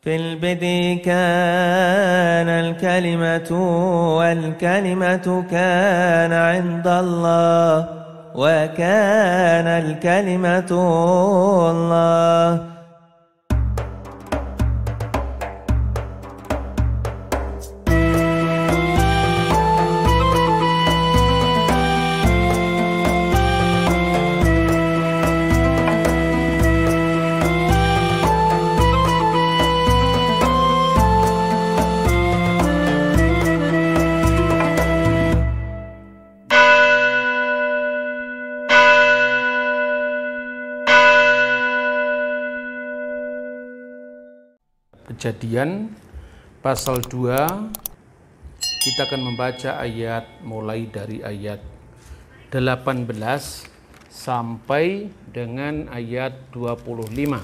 في البدء كان الكلمة والكلمة كان عند الله وكان الكلمة الله. Kejadian pasal 2, kita akan membaca ayat mulai dari ayat 18 sampai dengan ayat 25.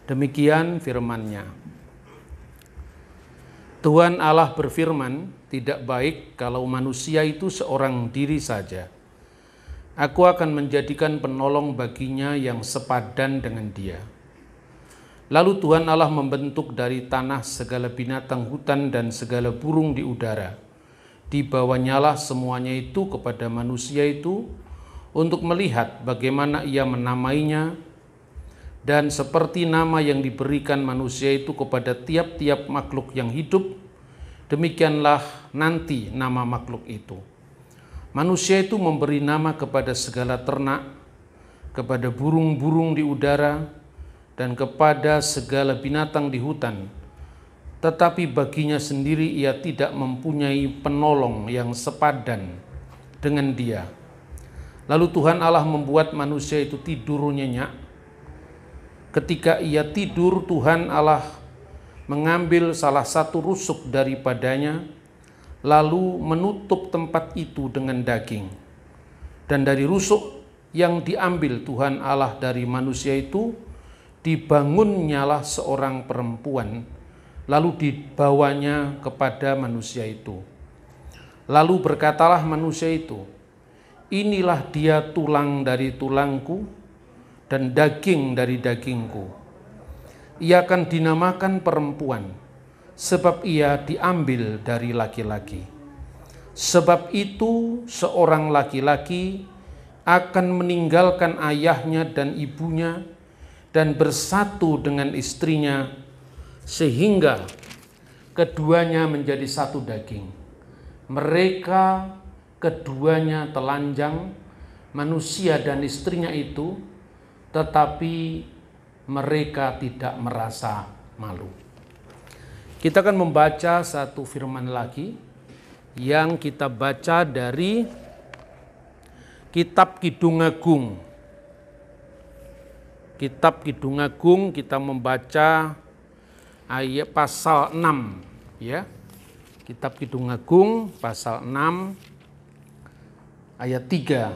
Demikian firman-Nya. Tuhan Allah berfirman, tidak baik kalau manusia itu seorang diri saja. Aku akan menjadikan penolong baginya yang sepadan dengan dia. Lalu Tuhan Allah membentuk dari tanah segala binatang hutan dan segala burung di udara. Dibawanya semuanya itu kepada manusia itu untuk melihat bagaimana ia menamainya, dan seperti nama yang diberikan manusia itu kepada tiap-tiap makhluk yang hidup, demikianlah nanti nama makhluk itu. Manusia itu memberi nama kepada segala ternak, kepada burung-burung di udara, dan kepada segala binatang di hutan. Tetapi baginya sendiri ia tidak mempunyai penolong yang sepadan dengan dia. Lalu Tuhan Allah membuat manusia itu tidur nyenyak. Ketika ia tidur, Tuhan Allah mengambil salah satu rusuk daripadanya, lalu menutup tempat itu dengan daging. Dan dari rusuk yang diambil Tuhan Allah dari manusia itu, dibangunnyalah seorang perempuan, lalu dibawanya kepada manusia itu. Lalu berkatalah manusia itu, inilah dia tulang dari tulangku dan daging dari dagingku. Ia akan dinamakan perempuan, sebab ia diambil dari laki-laki. Sebab itu seorang laki-laki akan meninggalkan ayahnya dan ibunya dan bersatu dengan istrinya, sehingga keduanya menjadi satu daging. Mereka keduanya telanjang, manusia dan istrinya itu, tetapi mereka tidak merasa malu. Kita akan membaca satu firman lagi yang kita baca dari Kitab Kidung Agung. Kitab Kidung Agung, kita membaca ayat pasal 6 ya. Kitab Kidung Agung pasal 6 ayat 3.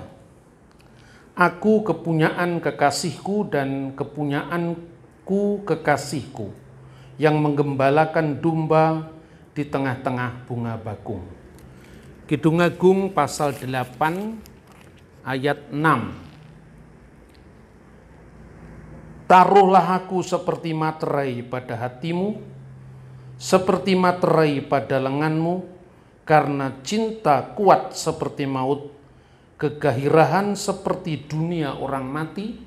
Aku kepunyaan kekasihku dan kepunyaanku kekasihku yang menggembalakan domba di tengah-tengah bunga bakung. Kidung Agung pasal 8 ayat 6. Taruhlah aku seperti materai pada hatimu, seperti materai pada lenganmu, karena cinta kuat seperti maut, kegahirahan seperti dunia orang mati,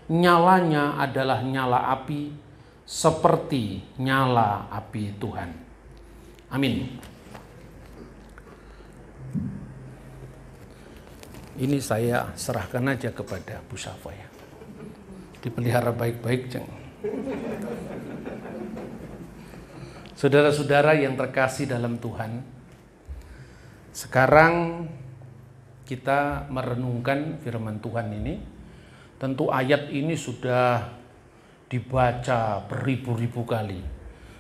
nyalanya adalah nyala api, seperti nyala api Tuhan. Amin. Ini saya serahkan aja kepada Bu Safa ya. Dipelihara baik-baik, Ceng. Saudara-saudara yang terkasih dalam Tuhan, sekarang kita merenungkan firman Tuhan ini. Tentu ayat ini sudah dibaca beribu-ribu kali.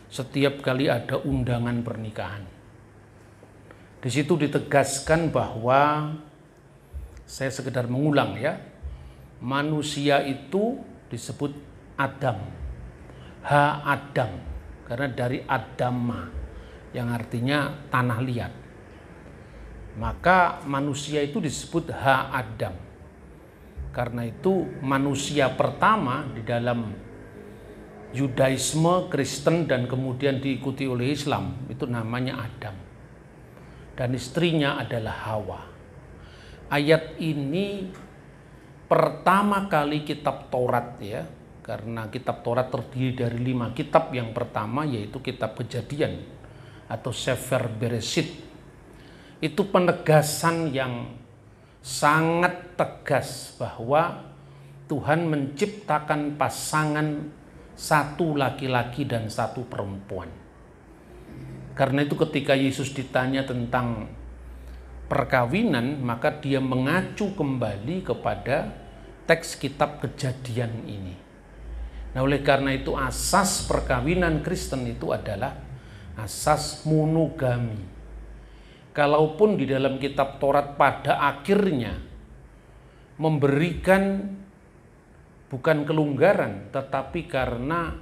Setiap kali ada undangan pernikahan. Di situ ditegaskan bahwa, saya sekedar mengulang ya, manusia itu disebut Adam, Ha-Adam, karena dari Adama yang artinya tanah liat. Maka manusia itu disebut Ha-Adam. Karena itu manusia pertama di dalam Yudaisme, Kristen, dan kemudian diikuti oleh Islam, itu namanya Adam. Dan istrinya adalah Hawa. Ayat ini pertama kali kitab Taurat ya, karena kitab Taurat terdiri dari 5 kitab. Yang pertama yaitu kitab Kejadian atau Sefer Bereshit. Itu penegasan yang sangat tegas bahwa Tuhan menciptakan pasangan satu laki-laki dan satu perempuan. Karena itu ketika Yesus ditanya tentang perkawinan, maka dia mengacu kembali kepada teks kitab Kejadian ini. Nah, oleh karena itu asas perkawinan Kristen itu adalah asas monogami. Kalaupun di dalam kitab Taurat pada akhirnya memberikan bukan kelonggaran, tetapi karena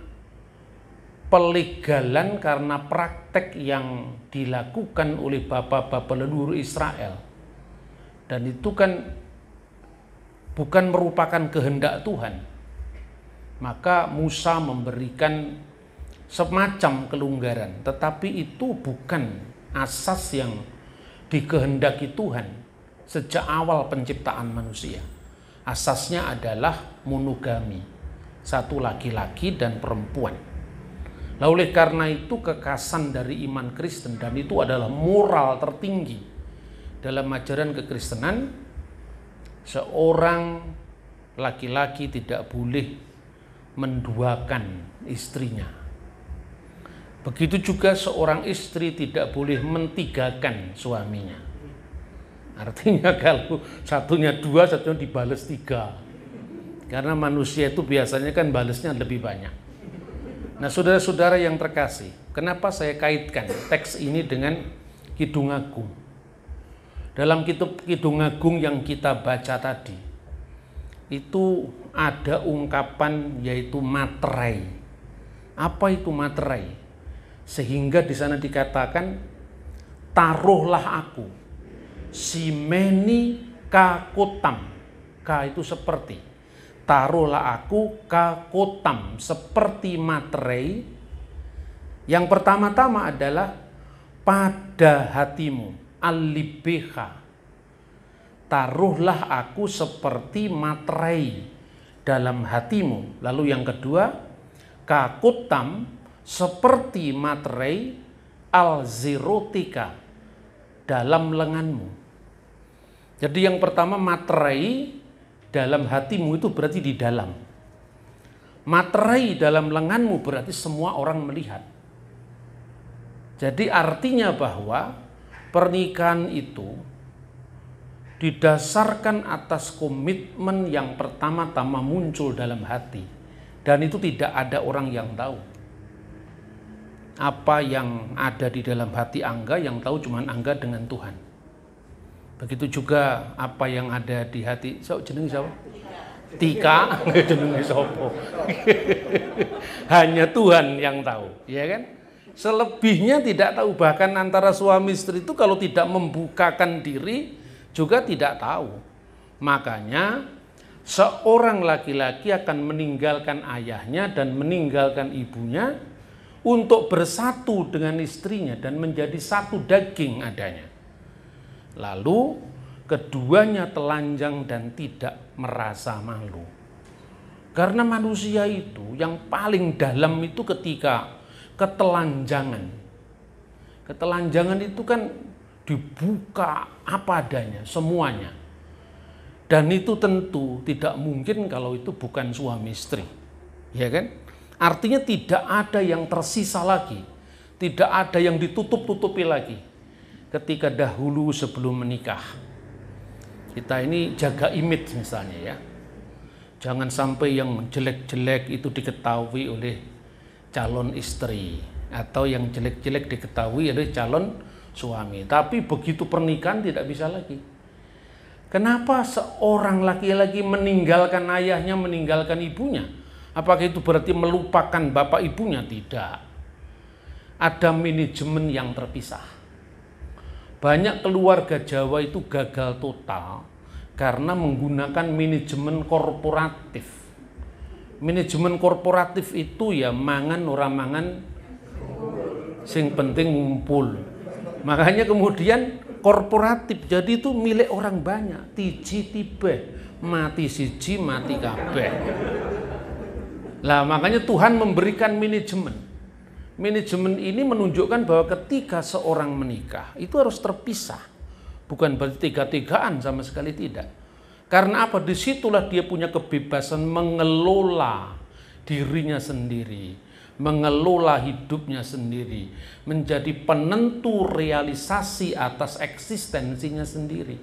pelegalan, karena praktek yang dilakukan oleh bapak-bapak leluhur Israel. Dan itu kan bukan merupakan kehendak Tuhan. Maka Musa memberikan semacam kelonggaran, tetapi itu bukan asas yang dikehendaki Tuhan sejak awal penciptaan manusia. Asasnya adalah monogami, satu laki-laki dan perempuan. Nah, oleh karena itu kekasan dari iman Kristen, dan itu adalah moral tertinggi dalam ajaran kekristenan, seorang laki-laki tidak boleh menduakan istrinya. Begitu juga seorang istri tidak boleh mentigakan suaminya. Artinya kalau satunya 2, satunya dibales 3. Karena manusia itu biasanya kan balesnya lebih banyak. Nah, saudara-saudara yang terkasih, kenapa saya kaitkan teks ini dengan Kidung Agung? Dalam kitab Kidung Agung yang kita baca tadi, itu ada ungkapan yaitu materai. Apa itu materai? Sehingga di sana dikatakan, taruhlah aku simeni kakotam. Ka itu seperti. Taruhlah aku kakotam, seperti materai. Yang pertama-tama adalah pada hatimu, alibeha. Taruhlah aku seperti materai dalam hatimu. Lalu yang kedua, kakotam, seperti materai alzerotika, dalam lenganmu. Jadi yang pertama, materai dalam hatimu itu berarti di dalam. Materai dalam lenganmu berarti semua orang melihat. Jadi artinya bahwa pernikahan itu didasarkan atas komitmen yang pertama-tama muncul dalam hati. Dan itu tidak ada orang yang tahu. Apa yang ada di dalam hati Angga, yang tahu cuma Angga dengan Tuhan. Begitu juga apa yang ada di hati jenenge siapa? Tika, jenenge sapa? Hanya Tuhan yang tahu, ya kan? Selebihnya tidak tahu. Bahkan antara suami istri itu kalau tidak membukakan diri juga tidak tahu. Makanya seorang laki-laki akan meninggalkan ayahnya dan meninggalkan ibunya untuk bersatu dengan istrinya dan menjadi satu daging adanya. Lalu keduanya telanjang dan tidak merasa malu. Karena manusia itu yang paling dalam itu ketika ketelanjangan. Ketelanjangan itu kan dibuka apa adanya, semuanya. Dan itu tentu tidak mungkin kalau itu bukan suami istri. Ya kan? Artinya tidak ada yang tersisa lagi. Tidak ada yang ditutup-tutupi lagi. Ketika dahulu sebelum menikah. Kita ini jaga image misalnya ya. Jangan sampai yang jelek-jelek itu diketahui oleh calon istri. Atau yang jelek-jelek diketahui oleh calon suami. Tapi begitu pernikahan tidak bisa lagi. Kenapa seorang laki-laki meninggalkan ayahnya, meninggalkan ibunya? Apakah itu berarti melupakan bapak ibunya? Tidak. Ada manajemen yang terpisah. Banyak keluarga Jawa itu gagal total karena menggunakan manajemen korporatif. Manajemen korporatif itu ya mangan ora mangan, sing penting ngumpul. Makanya kemudian korporatif jadi itu milik orang banyak, tiji tibe, mati siji mati kabeh. Lah makanya Tuhan memberikan manajemen. Manajemen ini menunjukkan bahwa ketika seorang menikah itu harus terpisah. Bukan berarti tega-tegaan, sama sekali tidak. Karena apa? Disitulah dia punya kebebasan mengelola dirinya sendiri, mengelola hidupnya sendiri, menjadi penentu realisasi atas eksistensinya sendiri.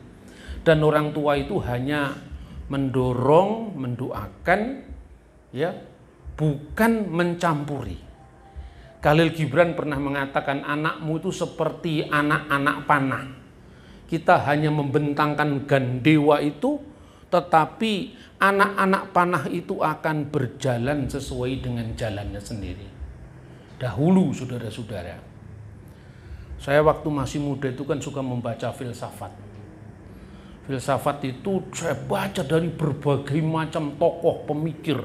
Dan orang tua itu hanya mendorong, mendoakan, ya, bukan mencampuri. Khalil Gibran pernah mengatakan anakmu itu seperti anak-anak panah. Kita hanya membentangkan gandewa itu, tetapi anak-anak panah itu akan berjalan sesuai dengan jalannya sendiri. Dahulu saudara-saudara, saya waktu masih muda itu kan suka membaca filsafat. Filsafat itu saya baca dari berbagai macam tokoh pemikir,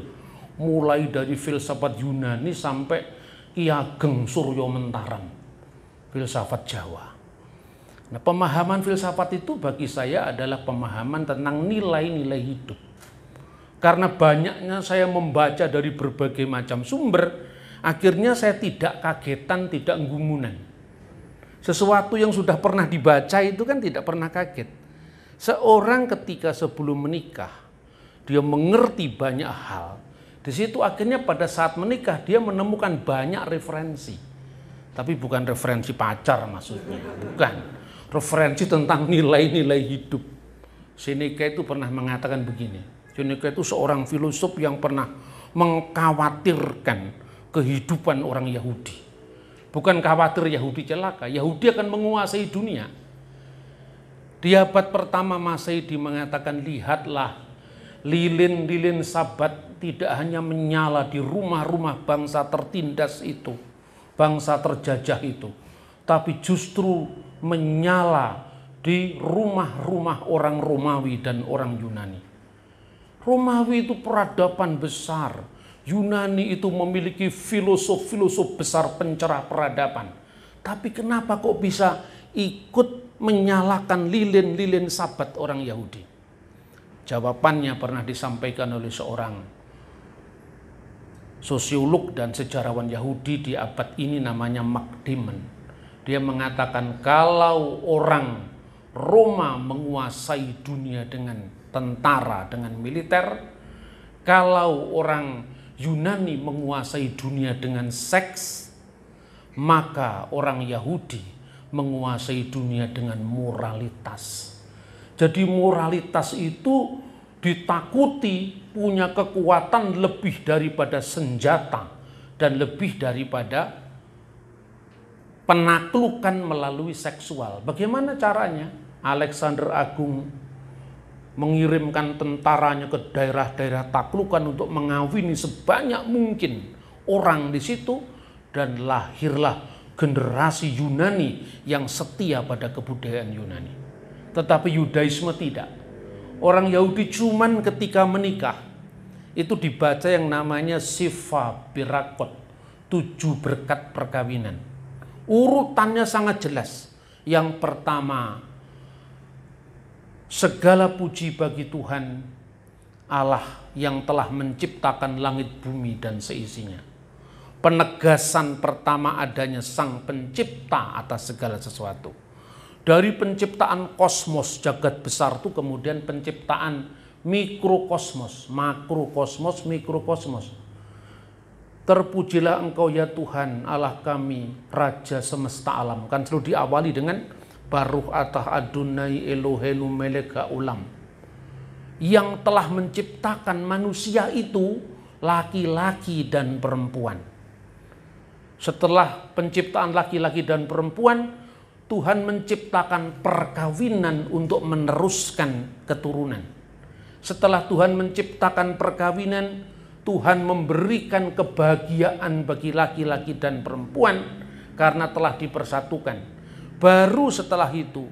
mulai dari filsafat Yunani sampai Ki Ageng Suryo Mentaram, filsafat Jawa. Nah, pemahaman filsafat itu bagi saya adalah pemahaman tentang nilai-nilai hidup. Karena banyaknya saya membaca dari berbagai macam sumber, akhirnya saya tidak kagetan, tidak gumunan. Sesuatu yang sudah pernah dibaca itu kan tidak pernah kaget. Seorang ketika sebelum menikah, dia mengerti banyak hal. Di situ akhirnya pada saat menikah dia menemukan banyak referensi. Tapi bukan referensi pacar maksudnya, bukan. Referensi tentang nilai-nilai hidup. Seneca itu pernah mengatakan begini. Seneca itu seorang filosof yang pernah mengkhawatirkan kehidupan orang Yahudi. Bukan khawatir Yahudi celaka, Yahudi akan menguasai dunia. Di abad pertama Masehi mengatakan, lihatlah lilin-lilin Sabat tidak hanya menyala di rumah-rumah bangsa tertindas itu, bangsa terjajah itu, tapi justru menyala di rumah-rumah orang Romawi dan orang Yunani. Romawi itu peradaban besar. Yunani itu memiliki filosof-filosof besar pencerah peradaban. Tapi kenapa kok bisa ikut menyalakan lilin-lilin Sabat orang Yahudi? Jawabannya pernah disampaikan oleh seorang sosiolog dan sejarawan Yahudi di abad ini, namanya Mark Dimon. Dia mengatakan kalau orang Roma menguasai dunia dengan tentara, dengan militer, kalau orang Yunani menguasai dunia dengan seks, maka orang Yahudi menguasai dunia dengan moralitas. Jadi moralitas itu ditakuti, punya kekuatan lebih daripada senjata dan lebih daripada penaklukan melalui seksual. Bagaimana caranya? Alexander Agung mengirimkan tentaranya ke daerah-daerah taklukan untuk mengawini sebanyak mungkin orang di situ, dan lahirlah generasi Yunani yang setia pada kebudayaan Yunani. Tetapi Yudaisme tidak. Orang Yahudi cuman ketika menikah itu dibaca yang namanya Sifa Birakot, 7 berkat perkawinan. Urutannya sangat jelas. Yang pertama, segala puji bagi Tuhan Allah yang telah menciptakan langit bumi dan seisinya. Penegasan pertama adanya Sang Pencipta atas segala sesuatu. Dari penciptaan kosmos, jagat besar itu kemudian penciptaan mikrokosmos, makrokosmos, mikrokosmos. Terpujilah Engkau ya Tuhan Allah kami, Raja semesta alam. Kan selalu diawali dengan Baruch atah Adonai Eloheinu melech haolam. Yang telah menciptakan manusia itu laki-laki dan perempuan. Setelah penciptaan laki-laki dan perempuan, Tuhan menciptakan perkawinan untuk meneruskan keturunan. Setelah Tuhan menciptakan perkawinan, Tuhan memberikan kebahagiaan bagi laki-laki dan perempuan karena telah dipersatukan. Baru setelah itu,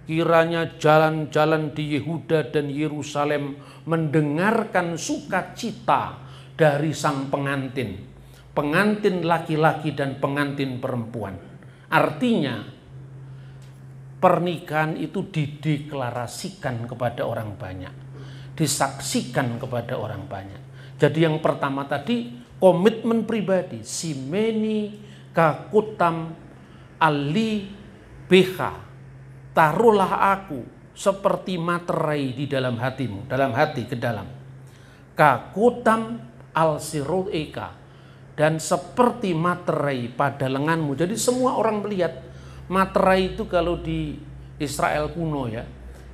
kiranya jalan-jalan di Yehuda dan Yerusalem mendengarkan sukacita dari sang pengantin. Pengantin laki-laki dan pengantin perempuan. Artinya pernikahan itu dideklarasikan kepada orang banyak, disaksikan kepada orang banyak. Jadi yang pertama tadi komitmen pribadi, simeni kakutam ali beha, taruhlah aku seperti materai di dalam hatimu, dalam hati ke dalam. Kakutam al sirul eka, dan seperti materai pada lenganmu. Jadi semua orang melihat materai itu kalau di Israel kuno ya,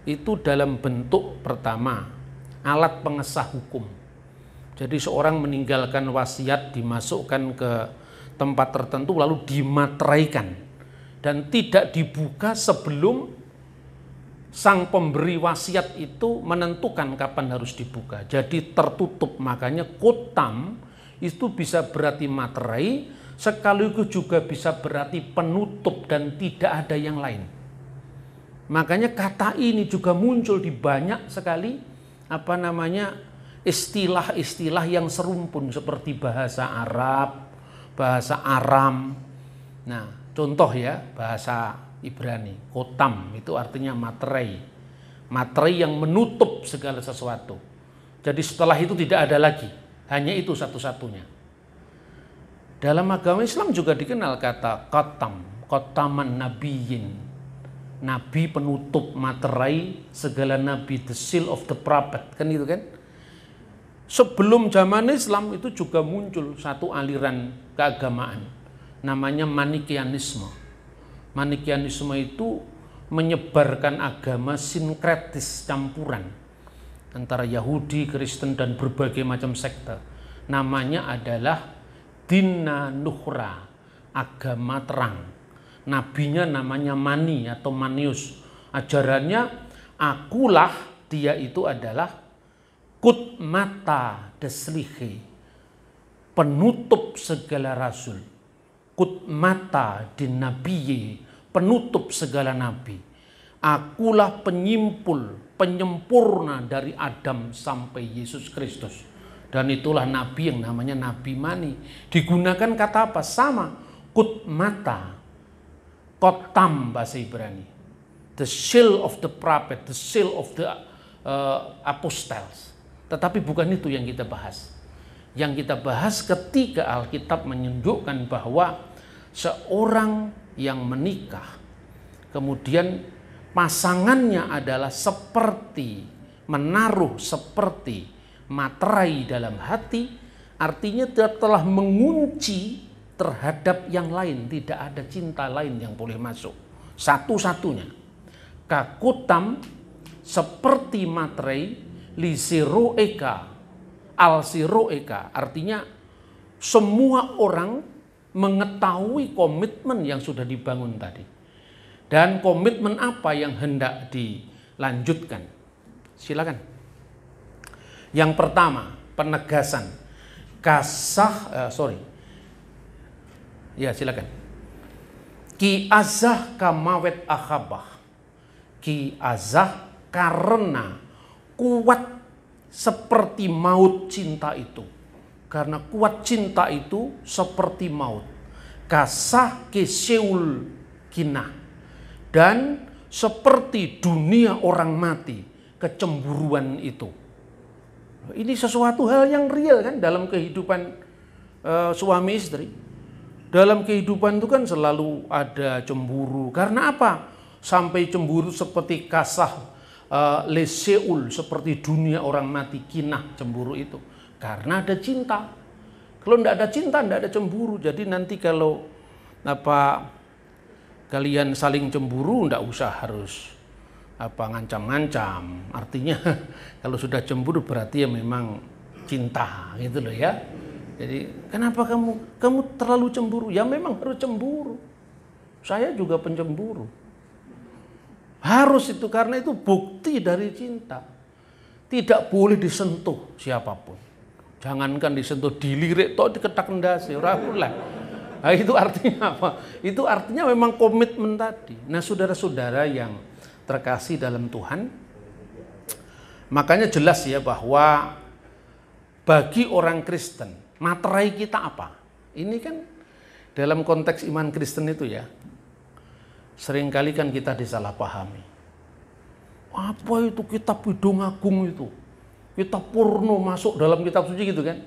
itu dalam bentuk pertama alat pengesah hukum. Jadi seorang meninggalkan wasiat dimasukkan ke tempat tertentu lalu dimateraikan dan tidak dibuka sebelum sang pemberi wasiat itu menentukan kapan harus dibuka. Jadi tertutup, makanya kotam itu bisa berarti materai, sekaligus juga bisa berarti penutup dan tidak ada yang lain. Makanya kata ini juga muncul di banyak sekali istilah-istilah yang serumpun seperti bahasa Arab, bahasa Aram. Nah, contoh ya, bahasa Ibrani, kotam itu artinya materai. Materai yang menutup segala sesuatu. Jadi setelah itu tidak ada lagi, hanya itu satu-satunya. Dalam agama Islam juga dikenal kata kotam, kotaman nabiyin. Nabi penutup, materai segala nabi, the seal of the prophet, kan itu kan. Sebelum zaman Islam itu juga muncul satu aliran keagamaan, namanya Manikianisme. Manikianisme itu menyebarkan agama sinkretis, campuran antara Yahudi, Kristen dan berbagai macam sekte. Namanya adalah Dina Nuhra, agama terang. Nabinya namanya Mani atau Manius. Ajarannya akulah, dia itu adalah Kutmata deslihe, penutup segala rasul. Kutmata dinabiye, penutup segala nabi. Akulah penyimpul, penyempurna dari Adam sampai Yesus Kristus. Dan itulah nabi yang namanya Nabi Mani. Digunakan kata apa? Sama. Kutmata, kotam bahasa Ibrani. The seal of the prophet, the seal of the apostles. Tetapi bukan itu yang kita bahas. Yang kita bahas ketika Alkitab menunjukkan bahwa seorang yang menikah, kemudian pasangannya adalah seperti menaruh seperti materai dalam hati, artinya dia telah mengunci terhadap yang lain, tidak ada cinta lain yang boleh masuk. Satu-satunya. Kakutam seperti materai, lisiro eka, al siro eka, artinya semua orang mengetahui komitmen yang sudah dibangun tadi. Dan komitmen apa yang hendak dilanjutkan? Silakan. Yang pertama, penegasan. Ya, silakan. Ki azah kamawet akhabah. Ki azah karena kuat seperti maut cinta itu. Karena kuat cinta itu seperti maut. Kasah keseul kinah. Dan seperti dunia orang mati, kecemburuan itu. Ini sesuatu hal yang real kan dalam kehidupan suami istri. Dalam kehidupan itu kan selalu ada cemburu. Karena apa? Sampai cemburu seperti kasah leseul, seperti dunia orang mati, kinah, cemburu itu. Karena ada cinta. Kalau tidak ada cinta, tidak ada cemburu. Jadi nanti kalau kalian saling cemburu, tidak usah harus ngancam-ngancam. Artinya kalau sudah cemburu berarti ya memang cinta gitu loh ya. Jadi kenapa kamu terlalu cemburu? Ya memang harus cemburu. Saya juga pencemburu. Harus itu, karena itu bukti dari cinta. Tidak boleh disentuh siapapun. Jangankan disentuh, dilirik toh diketak ndase ora boleh. Nah, itu artinya apa? Itu artinya memang komitmen tadi. Nah, saudara-saudara yang terkasih dalam Tuhan, makanya jelas ya bahwa bagi orang Kristen, materai kita apa? Ini kan dalam konteks iman Kristen itu ya, seringkali kan kita disalahpahami. Apa itu kitab Kidung Agung itu? Kitab Purno masuk dalam kitab suci gitu kan?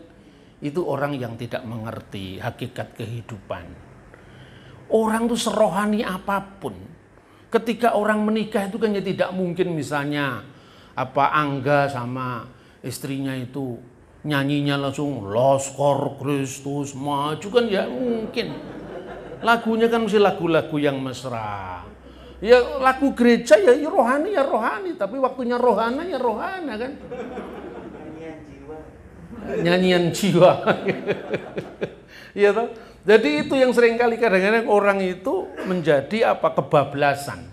Itu orang yang tidak mengerti hakikat kehidupan. Orang tuh serohani apapun. Ketika orang menikah itu kan ya tidak mungkin misalnya Angga sama istrinya itu nyanyinya langsung Laskar Kristus Maju kan ya mungkin. Lagunya kan mesti lagu-lagu yang mesra. Ya lagu gereja ya rohani, tapi waktunya rohana ya rohana kan. Nyanyian jiwa. Ya toh? Jadi itu yang seringkali kadang-kadang orang itu menjadi kebablasan.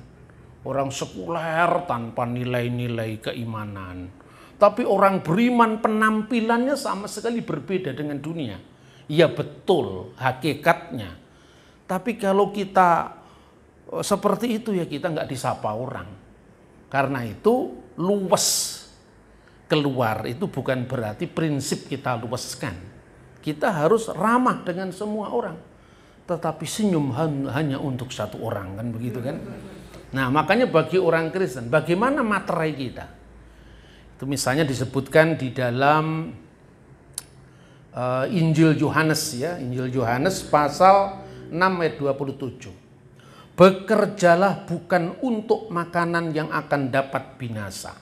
Orang sekuler tanpa nilai-nilai keimanan. Tapi orang beriman penampilannya sama sekali berbeda dengan dunia. Ya betul hakikatnya. Tapi kalau kita seperti itu ya kita nggak disapa orang. Karena itu luwes keluar itu bukan berarti prinsip kita luaskan. Kita harus ramah dengan semua orang. Tetapi senyum hanya untuk satu orang kan begitu kan. Nah makanya bagi orang Kristen bagaimana materai kita? Itu misalnya disebutkan di dalam Injil Yohanes ya. Injil Yohanes pasal 6 ayat 27. Bekerjalah bukan untuk makanan yang akan dapat binasa,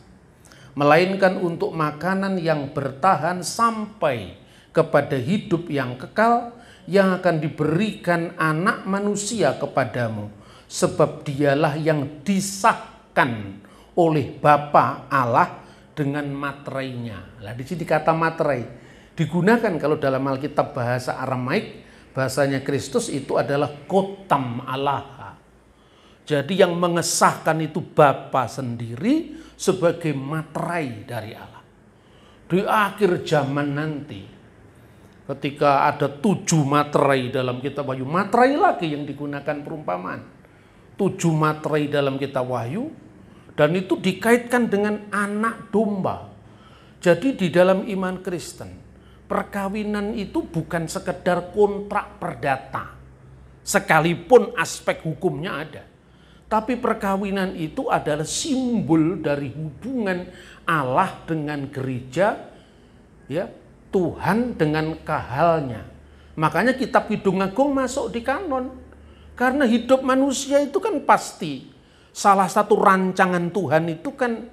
melainkan untuk makanan yang bertahan sampai kepada hidup yang kekal yang akan diberikan Anak Manusia kepadamu, sebab dialah yang disahkan oleh Bapa Allah dengan materainya. Nah, di sini kata materai digunakan kalau dalam Alkitab bahasa Aramaik, bahasanya Kristus itu adalah Kotam Allah. Jadi yang mengesahkan itu Bapa sendiri sebagai materai dari Allah. Di akhir zaman nanti, ketika ada 7 materai dalam kitab Wahyu, materai lagi yang digunakan perumpamaan. 7 materai dalam kitab Wahyu, dan itu dikaitkan dengan anak domba. Jadi di dalam iman Kristen, perkawinan itu bukan sekedar kontrak perdata, sekalipun aspek hukumnya ada. Tapi perkawinan itu adalah simbol dari hubungan Allah dengan gereja, ya, Tuhan dengan kahalnya. Makanya kitab Kidung Agung masuk di kanon. Karena hidup manusia itu kan pasti salah satu rancangan Tuhan itu kan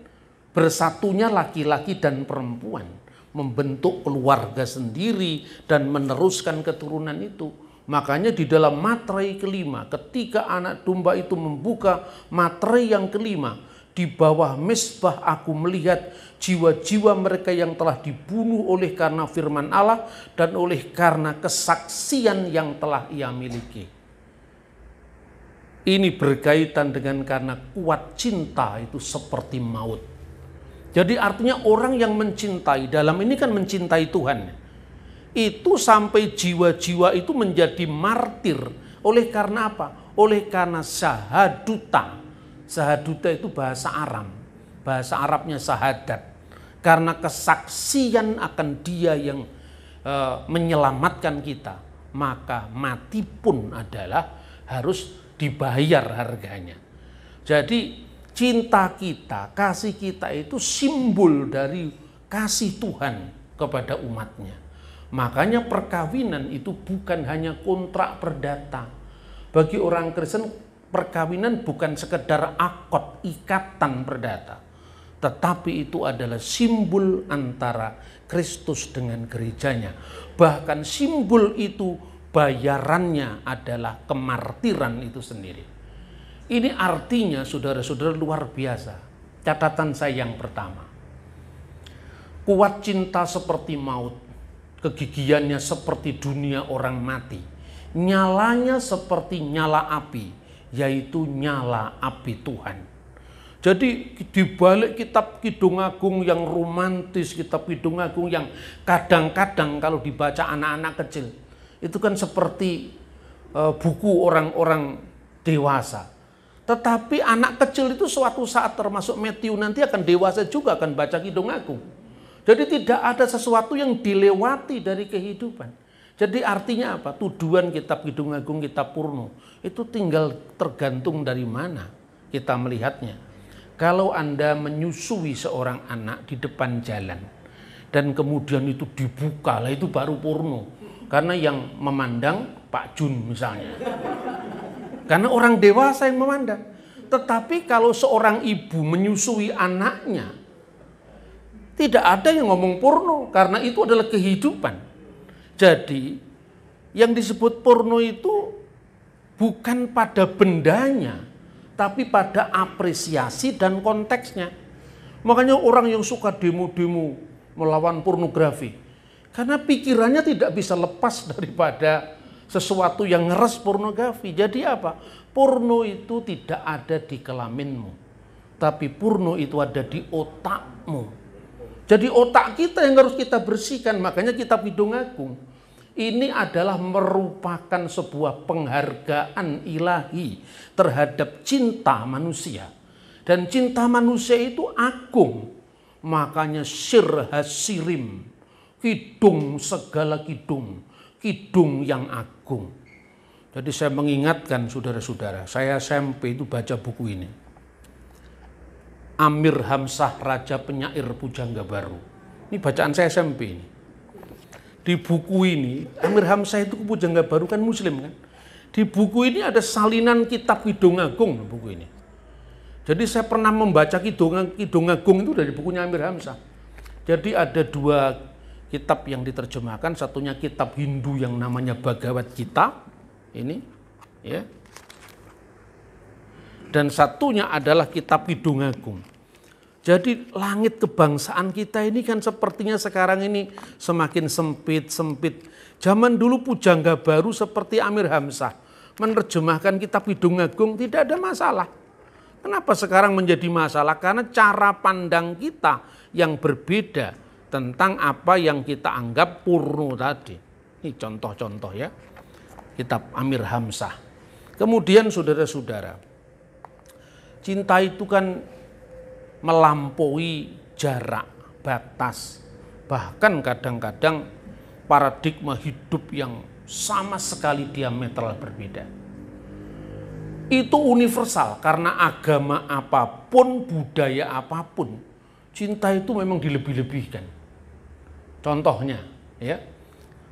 bersatunya laki-laki dan perempuan, membentuk keluarga sendiri dan meneruskan keturunan itu. Makanya di dalam materai kelima, ketika anak domba itu membuka materai yang kelima, di bawah mezbah aku melihat jiwa-jiwa mereka yang telah dibunuh oleh karena firman Allah dan oleh karena kesaksian yang telah ia miliki. Ini berkaitan dengan karena kuat cinta itu seperti maut. Jadi artinya orang yang mencintai, dalam ini kan mencintai Tuhan, itu sampai jiwa-jiwa itu menjadi martir. Oleh karena apa? Oleh karena sahaduta. Sahaduta itu bahasa Aram. Bahasa Arabnya sahadat. Karena kesaksian akan dia yang menyelamatkan kita. Maka mati pun adalah harus dibayar harganya. Jadi cinta kita, kasih kita itu simbol dari kasih Tuhan kepada umatnya. Makanya perkawinan itu bukan hanya kontrak perdata. Bagi orang Kristen, perkawinan bukan sekedar akad ikatan perdata, tetapi itu adalah simbol antara Kristus dengan gerejanya. Bahkan simbol itu bayarannya adalah kemartiran itu sendiri. Ini artinya saudara-saudara luar biasa. Catatan saya yang pertama, kuat cinta seperti maut. Kegigihannya seperti dunia orang mati. Nyalanya seperti nyala api, yaitu nyala api Tuhan. Jadi di balik kitab Kidung Agung yang romantis, kitab Kidung Agung yang kadang-kadang kalau dibaca anak-anak kecil, itu kan seperti buku orang-orang dewasa. Tetapi anak kecil itu suatu saat termasuk Matthew nanti akan dewasa juga akan baca Kidung Agung. Jadi tidak ada sesuatu yang dilewati dari kehidupan. Jadi artinya apa? Tuduhan kitab Kidung Agung, kitab Purno itu tinggal tergantung dari mana kita melihatnya. Kalau Anda menyusui seorang anak di depan jalan dan kemudian itu dibuka, lah itu baru Purno. Karena yang memandang Pak Jun misalnya. Karena orang dewasa yang memandang. Tetapi kalau seorang ibu menyusui anaknya, tidak ada yang ngomong porno, karena itu adalah kehidupan. Jadi, yang disebut porno itu bukan pada bendanya, tapi pada apresiasi dan konteksnya. Makanya orang yang suka demo-demo melawan pornografi, karena pikirannya tidak bisa lepas daripada sesuatu yang ngeres pornografi. Jadi apa? Porno itu tidak ada di kelaminmu, tapi porno itu ada di otakmu. Jadi otak kita yang harus kita bersihkan. Makanya kitab Kidung Agung ini adalah merupakan sebuah penghargaan ilahi terhadap cinta manusia. Dan cinta manusia itu agung. Makanya sir hasirim, kidung segala kidung, kidung yang agung. Jadi saya mengingatkan saudara-saudara, saya SMP itu baca buku ini. Amir Hamzah, Raja Penyair Pujangga Baru. Ini bacaan saya SMP ini. Di buku ini, Amir Hamzah itu Pujangga Baru kan muslim kan. Di buku ini ada salinan kitab Kidung Agung buku ini. Jadi saya pernah membaca Kidung Agung itu dari bukunya Amir Hamzah. Jadi ada dua kitab yang diterjemahkan, satunya kitab Hindu yang namanya Bhagavad Gita. Ini ya. Dan satunya adalah kitab Kidung Agung. Jadi langit kebangsaan kita ini kan sepertinya sekarang ini semakin sempit. Zaman dulu Pujangga Baru seperti Amir Hamzah menerjemahkan kitab Kidung Agung tidak ada masalah. Kenapa sekarang menjadi masalah? Karena cara pandang kita yang berbeda tentang apa yang kita anggap porno tadi. Ini contoh-contoh ya. Kitab Amir Hamzah. Kemudian saudara-saudara, cinta itu kan melampaui jarak, batas. Bahkan kadang-kadang paradigma hidup yang sama sekali diametral berbeda. Itu universal karena agama apapun, budaya apapun, cinta itu memang dilebih-lebihkan. Contohnya ya.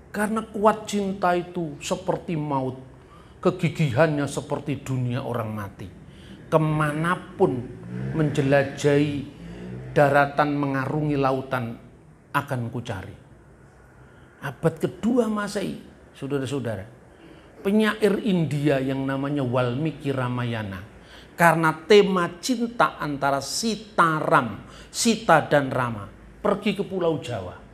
Karena kuat cinta itu seperti maut, kegigihannya seperti dunia orang mati. Kemanapun menjelajahi daratan, mengarungi lautan, akan kucari. Abad kedua Masehi, saudara-saudara, penyair India yang namanya Walmiki Ramayana, karena tema cinta antara Sita dan Rama, pergi ke Pulau Jawa.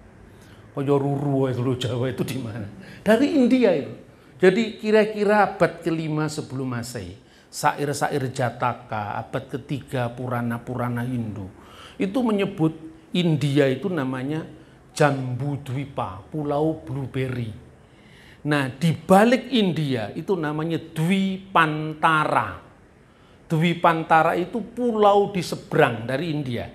Koyo Ruru Pulau Jawa itu di mana? Dari India itu. Jadi kira-kira abad ke-5 sebelum Masehi, syair-syair Jataka, abad ke-3 Purana-Purana Hindu, itu menyebut India itu namanya Jambudwipa, Pulau Blueberry. Nah, di balik India itu namanya Dwipantara. Dwipantara itu pulau di seberang dari India.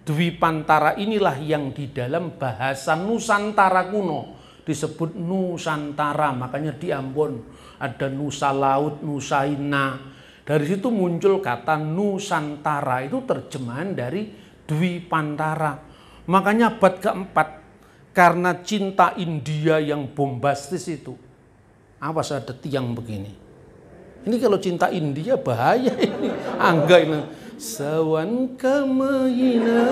Dwipantara inilah yang di dalam bahasa Nusantara kuno disebut Nusantara. Makanya di Ambon ada Nusa Laut, Nusaina. Dari situ muncul kata Nusantara, itu terjemahan dari Dwipantara. Makanya abad keempat, karena cinta India yang bombastis itu, awas ada tiang begini. Ini kalau cinta India bahaya ini. Angga ini. Sawan kamahina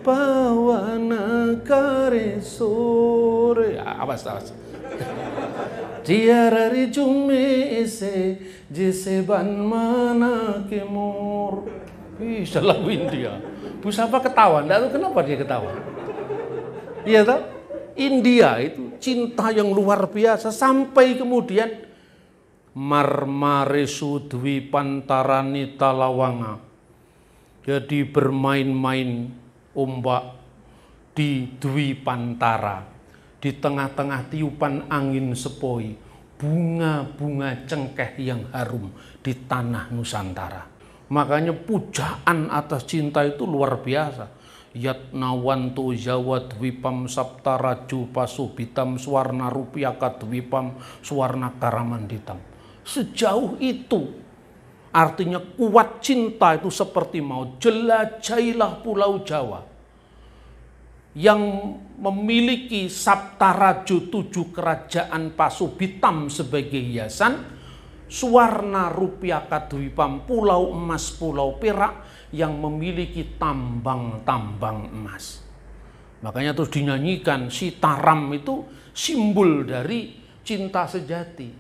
pawana kare sore. Awas. Tiarari jume ese jese ban mana kemur. Ih, salah India. Bu Sapa ketawa, enggak tahu kenapa dia ketawa. Iya toh? India itu cinta yang luar biasa sampai kemudian Marmaresu Dwipantarani Talawanga. Jadi bermain-main ombak di Dwipantara. Di tengah-tengah tiupan angin sepoi, bunga-bunga cengkeh yang harum di tanah Nusantara. Makanya pujaan atas cinta itu luar biasa. Yatnawantu Jawa Dwipam Saptaraju Pasubitam Swarna Rupiaka Dwipam Swarna Karamanditam. Sejauh itu artinya kuat cinta itu seperti mau jelajahilah pulau Jawa yang memiliki Saptaraju 7 kerajaan Pasubitam sebagai hiasan, Swarna Rupiaka Dwipam pulau emas pulau perak yang memiliki tambang-tambang emas. Makanya terus dinyanyikan Sitaram itu simbol dari cinta sejati.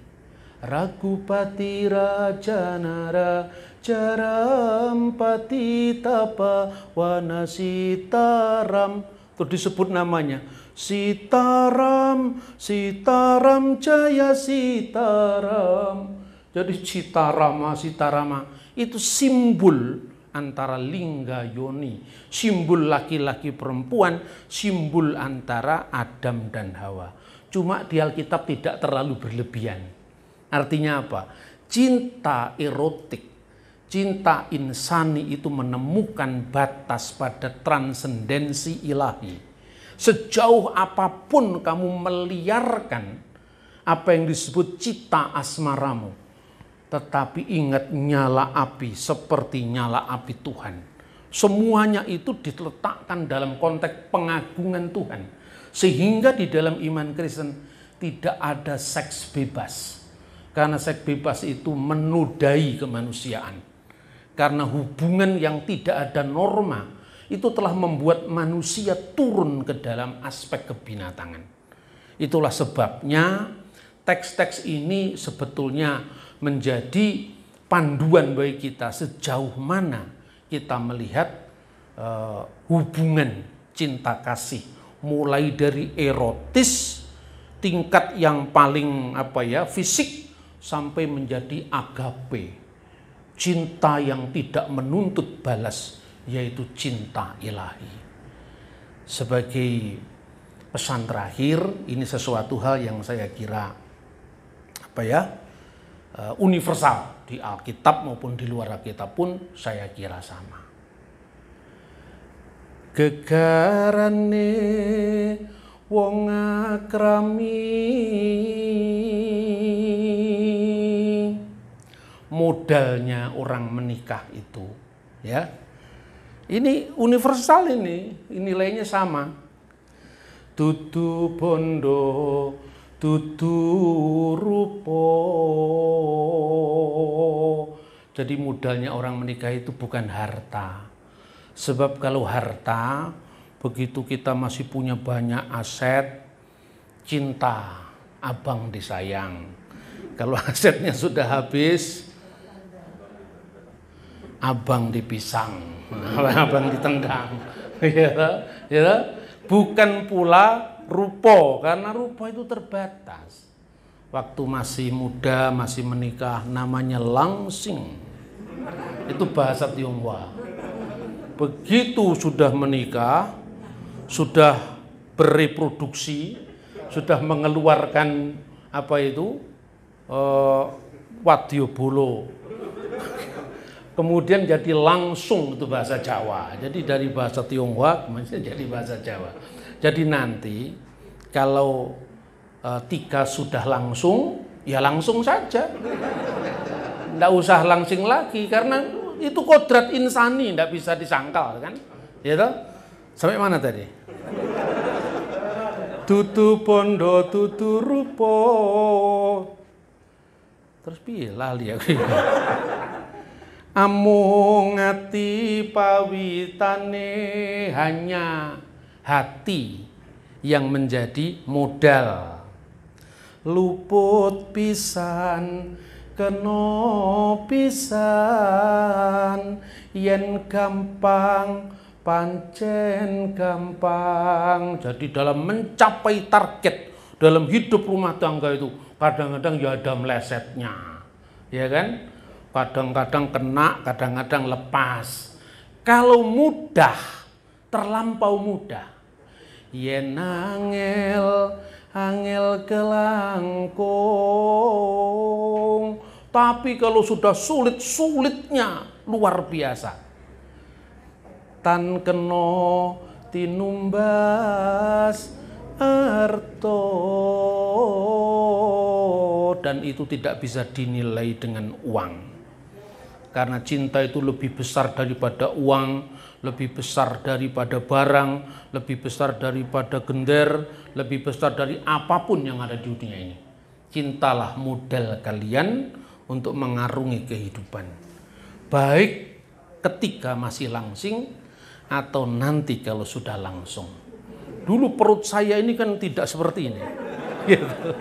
Ragupati Rajanara Jarampati Tapa Wana Sitaram. Terus disebut namanya Sitaram, Sitaram Jaya Sitaram. Jadi Sitarama, Sitarama itu simbol antara lingga yoni, simbol laki-laki perempuan, simbol antara Adam dan Hawa. Cuma di Alkitab tidak terlalu berlebihan. Artinya apa? Cinta erotik, cinta insani itu menemukan batas pada transendensi ilahi. Sejauh apapun kamu meliarkan apa yang disebut cita asmaramu, tetapi ingat nyala api seperti nyala api Tuhan. Semuanya itu diletakkan dalam konteks pengagungan Tuhan. Sehingga di dalam iman Kristen tidak ada seks bebas. Karena seks bebas itu menodai kemanusiaan. Karena hubungan yang tidak ada norma itu telah membuat manusia turun ke dalam aspek kebinatangan. Itulah sebabnya teks-teks ini sebetulnya menjadi panduan bagi kita sejauh mana kita melihat hubungan cinta kasih. Mulai dari erotis, tingkat yang paling fisik, sampai menjadi agape, cinta yang tidak menuntut balas, yaitu cinta ilahi. Sebagai pesan terakhir, ini sesuatu hal yang saya kira universal di Alkitab maupun di luar Alkitab pun saya kira sama. Gegarane wong akrami, modalnya orang menikah itu, ya. Ini universal, ini nilainya sama. Dudu bondo, dudu rupo. Jadi modalnya orang menikah itu bukan harta. Sebab kalau harta, begitu kita masih punya banyak aset, cinta, abang disayang. Kalau asetnya sudah habis, abang dipisang, abang ditendang. Ya. Bukan pula rupo, karena rupo itu terbatas. Waktu masih muda, masih menikah, namanya langsing. Itu bahasa Tionghoa. Begitu sudah menikah, sudah bereproduksi, sudah mengeluarkan wadya bolo, kemudian jadi langsung, itu bahasa Jawa. Jadi dari bahasa Tionghoa jadi bahasa Jawa. Jadi nanti kalau tiga sudah langsung, ya langsung saja, nggak usah langsing lagi, karena itu kodrat insani, nggak bisa disangkal, kan? Ya toh? Sampai mana tadi? Tutu pondo, tutu rupo. Terus piye lali aku. Amung ati pawitane, hanya hati yang menjadi modal. Luput pisan keno pisan, yen gampang pancen gampang. Jadi dalam mencapai target dalam hidup rumah tangga itu kadang-kadang ya ada melesetnya, ya kan? Kadang-kadang kena, kadang-kadang lepas. Kalau mudah, terlampau mudah, yen angel kelangkung. Tapi kalau sudah sulit-sulitnya luar biasa. tan kena tinumbas arto, dan itu tidak bisa dinilai dengan uang, karena cinta itu lebih besar daripada uang, lebih besar daripada barang, lebih besar daripada gender, lebih besar dari apapun yang ada di dunia ini. Cintalah modal kalian untuk mengarungi kehidupan, baik ketika masih langsing atau nanti kalau sudah langsung. Dulu perut saya ini kan tidak seperti ini, gitu.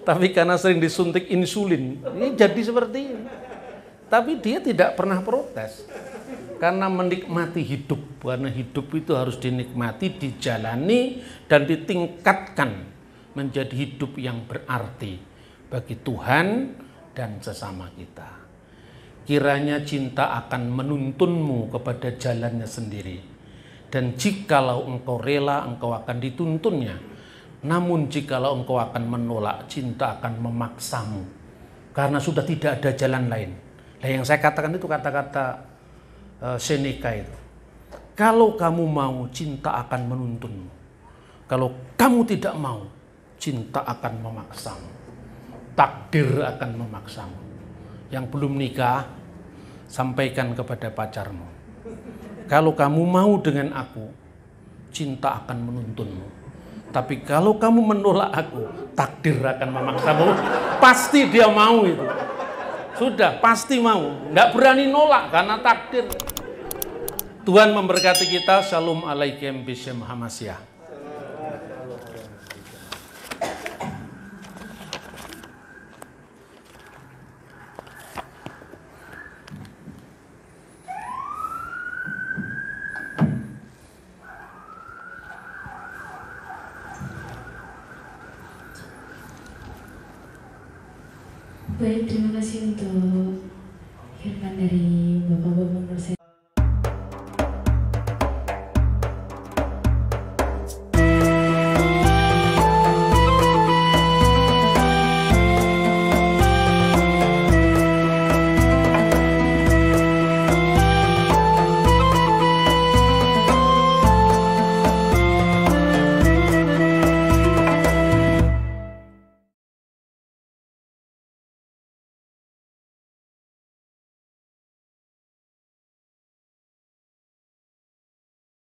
Tapi karena sering disuntik insulin, ini jadi seperti ini. Tapi dia tidak pernah protes, karena menikmati hidup. Karena hidup itu harus dinikmati, dijalani, dan ditingkatkan menjadi hidup yang berarti bagi Tuhan dan sesama kita. Kiranya cinta akan menuntunmu kepada jalannya sendiri. Dan jikalau engkau rela, engkau akan dituntunnya. Namun jikalau engkau akan menolak, cinta akan memaksamu. Karena sudah tidak ada jalan lain. Nah, yang saya katakan itu kata-kata Seneca itu. Kalau kamu mau, cinta akan menuntunmu. Kalau kamu tidak mau, cinta akan memaksamu. Takdir akan memaksamu. Yang belum nikah, sampaikan kepada pacarmu. Kalau kamu mau dengan aku, cinta akan menuntunmu. Tapi kalau kamu menolak aku, takdir akan memaksamu. Pasti dia mau itu. Sudah, pasti mau. Nggak berani nolak karena takdir. Tuhan memberkati kita. Shalom alaikum bishem hamasyah. Baik, terima kasih untuk firman dari